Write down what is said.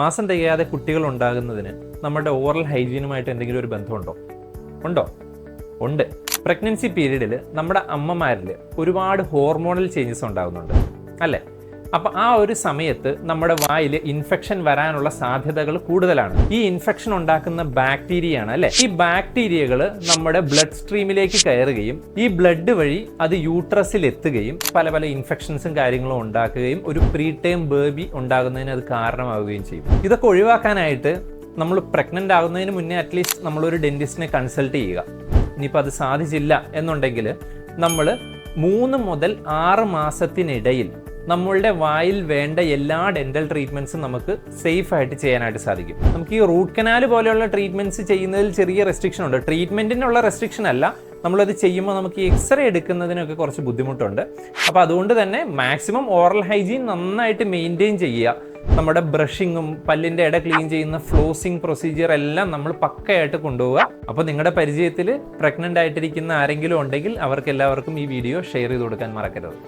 മാസം തികയാതെ കുട്ടികൾ ഉണ്ടാകുന്നതിന് നമ്മുടെ ഓറൽ ഹൈജീനുമായിട്ട് എന്തെങ്കിലും ഒരു ബന്ധമുണ്ടോ? ഉണ്ട്. പ്രഗ്നൻസി പീരീഡിൽ നമ്മുടെ അമ്മമാരിൽ ഒരുപാട് ഹോർമോണൽ ചേഞ്ചസ് ഉണ്ടാകുന്നുണ്ട് അല്ലേ? അപ്പം ആ ഒരു സമയത്ത് നമ്മുടെ വായിൽ ഇൻഫെക്ഷൻ വരാനുള്ള സാധ്യതകൾ കൂടുതലാണ്. ഈ ഇൻഫെക്ഷൻ ഉണ്ടാക്കുന്ന ബാക്ടീരിയയാണ് അല്ലേ? ഈ ബാക്ടീരിയകൾ നമ്മുടെ ബ്ലഡ് സ്ട്രീമിലേക്ക് കയറുകയും ഈ ബ്ലഡ് വഴി അത് യൂട്രസിൽ എത്തുകയും പല ഇൻഫെക്ഷൻസും കാര്യങ്ങളും ഉണ്ടാക്കുകയും ഒരു പ്രീടേം ബേബി ഉണ്ടാകുന്നതിന് അത് കാരണമാവുകയും ചെയ്യും. ഇതൊക്കെ ഒഴിവാക്കാനായിട്ട് നമ്മൾ പ്രഗ്നൻ്റ് ആകുന്നതിന് മുന്നേ അറ്റ്ലീസ്റ്റ് നമ്മളൊരു ഡെന്റിസ്റ്റിനെ കൺസൾട്ട് ചെയ്യുക. ഇനിയിപ്പോൾ അത് സാധിച്ചില്ല എന്നുണ്ടെങ്കിൽ നമ്മൾ 3 മുതൽ 6 മാസത്തിനിടയിൽ നമ്മളുടെ വായിൽ വേണ്ട എല്ലാ ഡെന്റൽ ട്രീറ്റ്മെന്റ്സും നമുക്ക് സേഫ് ആയിട്ട് ചെയ്യാനായിട്ട് സാധിക്കും. നമുക്ക് ഈ റൂട്ട് കനാൽ പോലെയുള്ള ട്രീറ്റ്മെന്റ്സ് ചെയ്യുന്നതിൽ ചെറിയ റെസ്ട്രിക്ഷൻ ഉണ്ട്. ട്രീറ്റ്മെന്റിനുള്ള റെസ്ട്രിക്ഷൻ അല്ല, നമ്മളത് ചെയ്യുമ്പോൾ നമുക്ക് ഈ എക്സ്റേ എടുക്കുന്നതിനൊക്കെ കുറച്ച് ബുദ്ധിമുട്ടുണ്ട്. അപ്പോൾ അതുകൊണ്ട് തന്നെ മാക്സിമം ഓറൽ ഹൈജീൻ നന്നായിട്ട് മെയിൻറ്റെയിൻ ചെയ്യുക. നമ്മുടെ ബ്രഷിങ്ങും പല്ലിൻ്റെ ഇട ക്ലീൻ ചെയ്യുന്ന ഫ്ലോസിങ് പ്രൊസീജിയർ എല്ലാം നമ്മൾ പക്കയായിട്ട് കൊണ്ടുപോവുക. അപ്പോൾ നിങ്ങളുടെ പരിചയത്തിൽ പ്രഗ്നൻ്റ് ആയിട്ടിരിക്കുന്ന ആരെങ്കിലും ഉണ്ടെങ്കിൽ അവർക്ക് എല്ലാവർക്കും ഈ വീഡിയോ ഷെയർ ചെയ്ത് കൊടുക്കാൻ മറക്കരുത്.